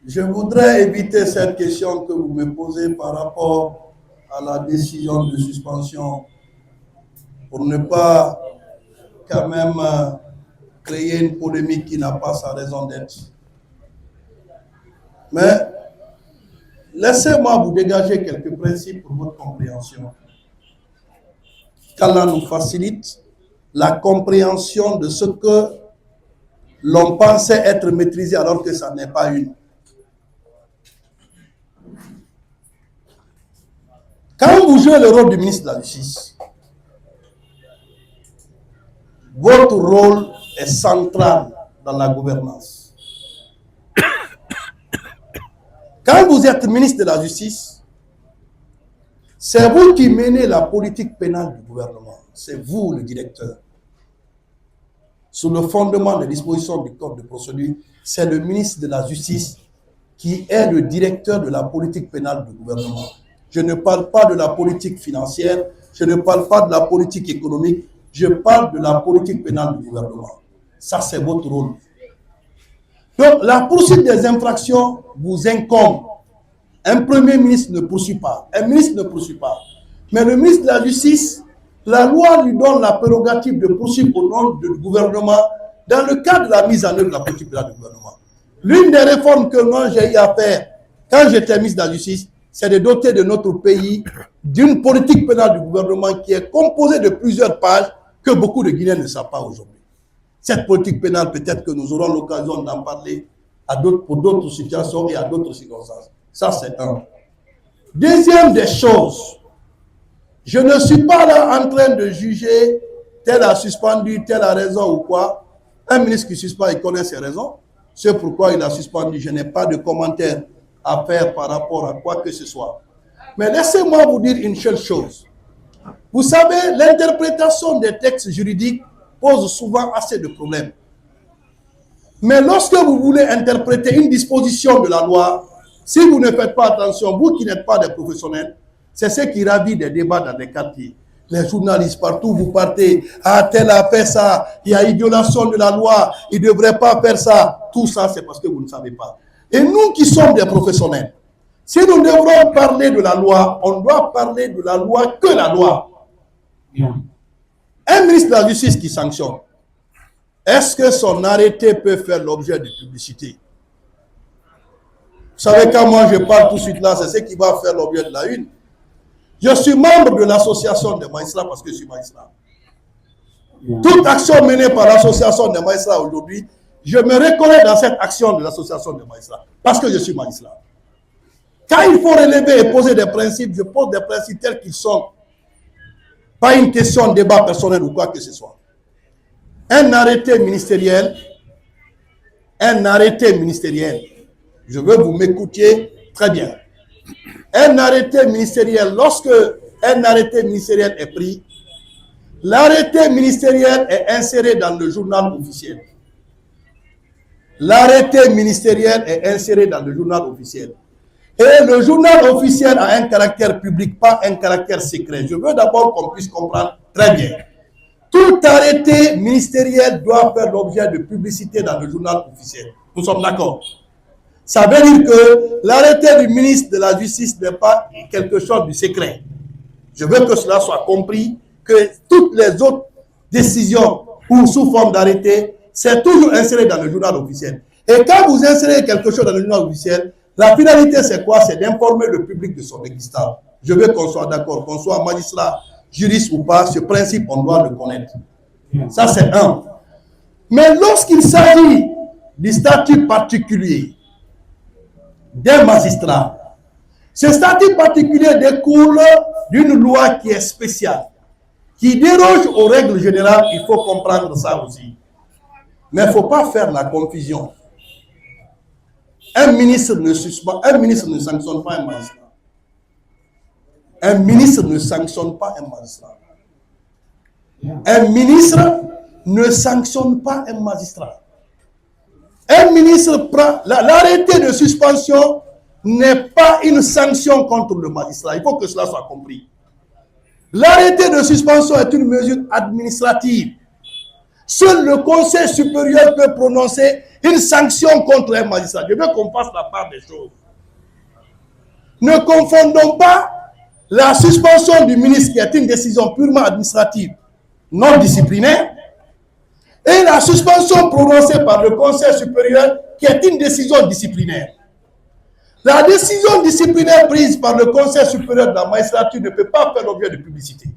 Je voudrais éviter cette question que vous me posez par rapport à la décision de suspension pour ne pas quand même créer une polémique qui n'a pas sa raison d'être. Mais laissez-moi vous dégager quelques principes pour votre compréhension. Qu'Allah nous facilite la compréhension de ce que l'on pensait être maîtrisé alors que ça n'est pas une. Quand vous jouez le rôle du ministre de la Justice, votre rôle est central dans la gouvernance. Quand vous êtes ministre de la Justice, c'est vous qui menez la politique pénale du gouvernement. C'est vous le directeur. Sous le fondement des dispositions du Code de procédure, c'est le ministre de la Justice qui est le directeur de la politique pénale du gouvernement. Je ne parle pas de la politique financière, je ne parle pas de la politique économique, je parle de la politique pénale du gouvernement. Ça, c'est votre rôle. Donc, la poursuite des infractions vous incombe. Un premier ministre ne poursuit pas, un ministre ne poursuit pas. Mais le ministre de la Justice, la loi lui donne la prérogative de poursuivre au nom du gouvernement dans le cadre de la mise en œuvre de la politique pénale du gouvernement. L'une des réformes que moi j'ai eu à faire quand j'étais ministre de la Justice, c'est de doter de notre pays d'une politique pénale du gouvernement qui est composée de plusieurs pages que beaucoup de Guinéens ne savent pas aujourd'hui. Cette politique pénale, peut-être que nous aurons l'occasion d'en parler pour d'autres situations et à d'autres circonstances. Ça, c'est un. Deuxième des choses, je ne suis pas là en train de juger tel a suspendu, tel a raison ou quoi. Un ministre qui suspend, il connaît ses raisons. C'est pourquoi il a suspendu. Je n'ai pas de commentaire à faire par rapport à quoi que ce soit. Mais laissez-moi vous dire une seule chose. Vous savez, l'interprétation des textes juridiques pose souvent assez de problèmes. Mais lorsque vous voulez interpréter une disposition de la loi, si vous ne faites pas attention, vous qui n'êtes pas des professionnels, c'est ce qui ravit des débats dans les quartiers. Les journalistes, partout vous partez, ah, tel a fait ça, il y a une violation de la loi, il ne devrait pas faire ça. Tout ça, c'est parce que vous ne savez pas. Et nous qui sommes des professionnels, si nous devrons parler de la loi, on doit parler de la loi que la loi. Un ministre de la Justice qui sanctionne, est-ce que son arrêté peut faire l'objet de publicité? Vous savez, quand moi je parle tout de suite là, c'est ce qui va faire l'objet de la une. Je suis membre de l'association des magistrats parce que je suis magistrat. Toute action menée par l'association des magistrats aujourd'hui, je me reconnais dans cette action de l'association des magistrats parce que je suis magistrat. Quand il faut relever et poser des principes, je pose des principes tels qu'ils sont. Pas une question de débat personnel ou quoi que ce soit. Un arrêté ministériel, je veux que vous m'écoutiez très bien. Un arrêté ministériel, lorsque un arrêté ministériel est pris, l'arrêté ministériel est inséré dans le journal officiel. L'arrêté ministériel est inséré dans le journal officiel. Et le journal officiel a un caractère public, pas un caractère secret. Je veux d'abord qu'on puisse comprendre très bien. Tout arrêté ministériel doit faire l'objet de publicité dans le journal officiel. Nous sommes d'accord? Ça veut dire que l'arrêté du ministre de la Justice n'est pas quelque chose de secret. Je veux que cela soit compris, que toutes les autres décisions ou sous forme d'arrêté, c'est toujours inséré dans le journal officiel. Et quand vous insérez quelque chose dans le journal officiel, la finalité c'est quoi? C'est d'informer le public de son existence. Je veux qu'on soit d'accord, qu'on soit magistrat, juriste ou pas, ce principe on doit le connaître. Ça c'est un. Mais lorsqu'il s'agit du statut particulier d'un magistrat, ce statut particulier découle d'une loi qui est spéciale, qui déroge aux règles générales. Il faut comprendre ça aussi. Mais il ne faut pas faire la confusion. Un ministre ne sanctionne pas un magistrat. Un ministre ne sanctionne pas un magistrat. Un ministre ne sanctionne pas un magistrat. Un ministre prend... L'arrêté de suspension n'est pas une sanction contre le magistrat. Il faut que cela soit compris. L'arrêté de suspension est une mesure administrative. Seul le Conseil supérieur peut prononcer une sanction contre un magistrat. Je veux qu'on fasse la part des choses. Ne confondons pas la suspension du ministre, qui est une décision purement administrative, non disciplinaire, et la suspension prononcée par le Conseil supérieur, qui est une décision disciplinaire. La décision disciplinaire prise par le Conseil supérieur de la magistrature ne peut pas faire l'objet de publicité.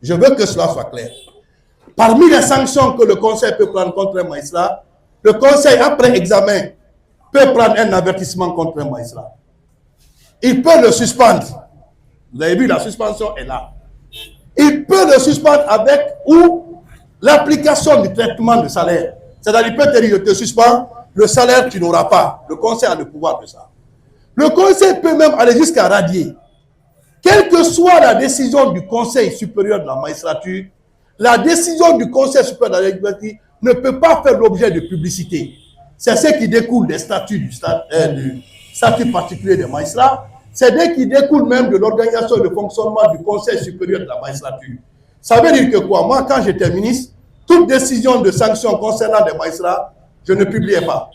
Je veux que cela soit clair. Parmi les sanctions que le Conseil peut prendre contre un magistrat, le Conseil, après examen, peut prendre un avertissement contre un magistrat. Il peut le suspendre. Vous avez vu, la suspension est là. Il peut le suspendre avec ou l'application du traitement de salaire. C'est-à-dire, il peut te dire, je te suspends, le salaire, tu n'auras pas. Le Conseil a le pouvoir de ça. Le Conseil peut même aller jusqu'à radier. Quelle que soit la décision du Conseil supérieur de la magistrature, la décision du Conseil supérieur de la magistrature ne peut pas faire l'objet de publicité. C'est ce qui découle des statuts du statut particulier des magistrats. C'est ce qui découle même de l'organisation et de fonctionnement du Conseil supérieur de la magistrature. Ça veut dire que quoi? Moi, quand j'étais ministre, toute décision de sanction concernant des magistrats, je ne publiais pas.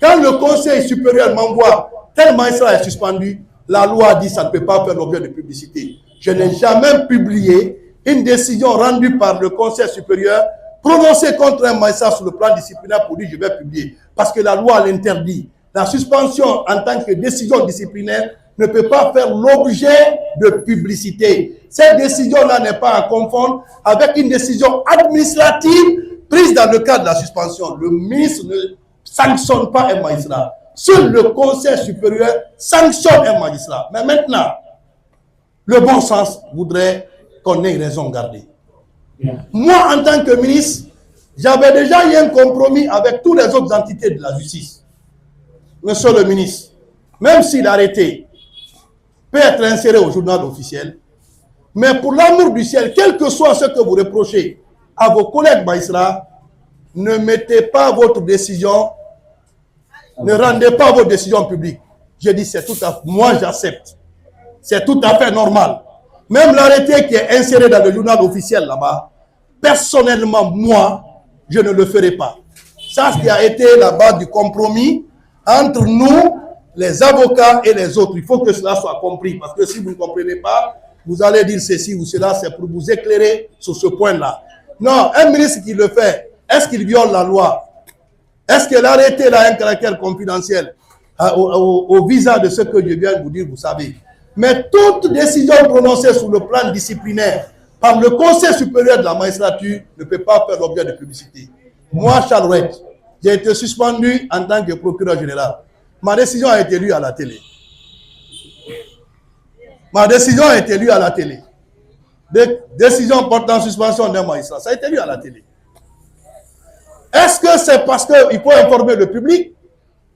Quand le Conseil supérieur m'envoie tel magistrat est suspendu, la loi dit que ça ne peut pas faire l'objet de publicité. Je n'ai jamais publié une décision rendue par le Conseil supérieur prononcée contre un magistrat sur le plan disciplinaire pour dire je vais publier. Parce que la loi l'interdit. La suspension en tant que décision disciplinaire ne peut pas faire l'objet de publicité. Cette décision-là n'est pas à confondre avec une décision administrative prise dans le cadre de la suspension. Le ministre ne sanctionne pas un magistrat. Seul le Conseil supérieur sanctionne un magistrat. Mais maintenant, le bon sens voudrait qu'on ait raison gardée. Moi, en tant que ministre, j'avais déjà eu un compromis avec toutes les autres entités de la justice. Monsieur le ministre, même si l'arrêté peut être inséré au journal officiel, mais pour l'amour du ciel, quel que soit ce que vous reprochez à vos collègues magistrats, ne mettez pas votre décision, ne rendez pas vos décisions publiques. Je dis, c'est tout à fait, moi j'accepte. C'est tout à fait normal. Même l'arrêté qui est inséré dans le journal officiel là-bas, personnellement, moi, je ne le ferai pas. Ça, ce qui a été la base du compromis entre nous, les avocats et les autres. Il faut que cela soit compris. Parce que si vous ne comprenez pas, vous allez dire ceci ou cela, c'est pour vous éclairer sur ce point-là. Non, un ministre qui le fait, est-ce qu'il viole la loi? Est-ce que l'arrêté a un caractère confidentiel au visa de ce que je viens de vous dire, vous savez? Mais toute décision prononcée sur le plan disciplinaire par le Conseil supérieur de la magistrature ne peut pas faire l'objet de publicité. Moi, Charles Red, j'ai été suspendu en tant que procureur général. Ma décision a été lue à la télé. Ma décision a été lue à la télé. Décision portant suspension d'un magistrat, ça a été lu à la télé. Est-ce que c'est parce qu'il faut informer le public?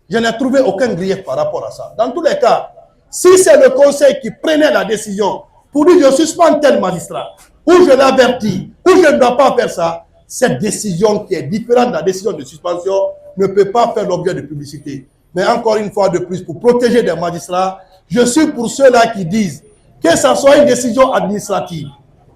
Je n'ai trouvé aucun grief par rapport à ça. Dans tous les cas, si c'est le Conseil qui prenait la décision pour dire je suspends tel magistrat, ou je l'avertis, ou je ne dois pas faire ça, cette décision qui est différente de la décision de suspension ne peut pas faire l'objet de publicité. Mais encore une fois de plus, pour protéger des magistrats, je suis pour ceux-là qui disent que ce soit une décision administrative,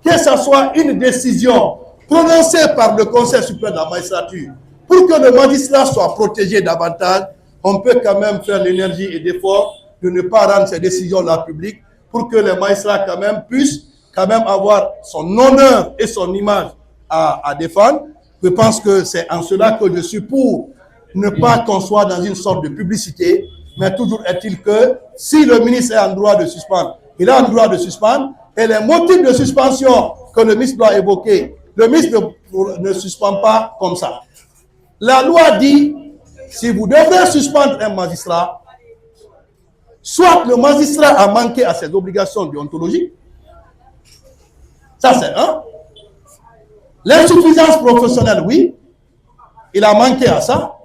que ce soit une décision prononcée par le Conseil supérieur de la magistrature, pour que le magistrat soit protégé davantage, on peut quand même faire l'énergie et l'effort de ne pas rendre ces décisions-là publiques, pour que les magistrats quand même puissent quand même avoir son honneur et son image à défendre. Je pense que c'est en cela que je suis pour ne pas qu'on soit dans une sorte de publicité, mais toujours est-il que si le ministre est en droit de suspendre, il a le droit de suspendre, et les motifs de suspension que le ministre doit évoquer, le ministre ne suspend pas comme ça. La loi dit, si vous devez suspendre un magistrat, soit le magistrat a manqué à ses obligations déontologiques, ça c'est un. L'insuffisance professionnelle, oui, il a manqué à ça.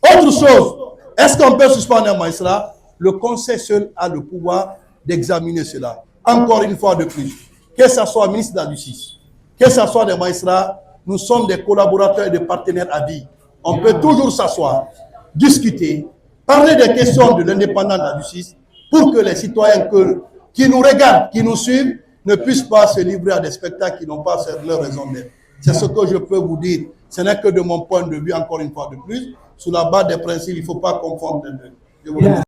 Autre chose, est-ce qu'on peut suspendre un magistrat? Le Conseil seul a le pouvoir d'examiner cela. Encore une fois de plus, que ce soit le ministre de la Justice, que ce soit des magistrats, nous sommes des collaborateurs et des partenaires à vie. On peut toujours s'asseoir, discuter, parler des questions de l'indépendance de la justice pour que les citoyens qui nous regardent, qui nous suivent, ne puissent pas se livrer à des spectacles qui n'ont pas leur raison d'être. C'est ce que je peux vous dire. Ce n'est que de mon point de vue, encore une fois de plus. sur la base des principes, il ne faut pas confondre les deux. Je vous remercie.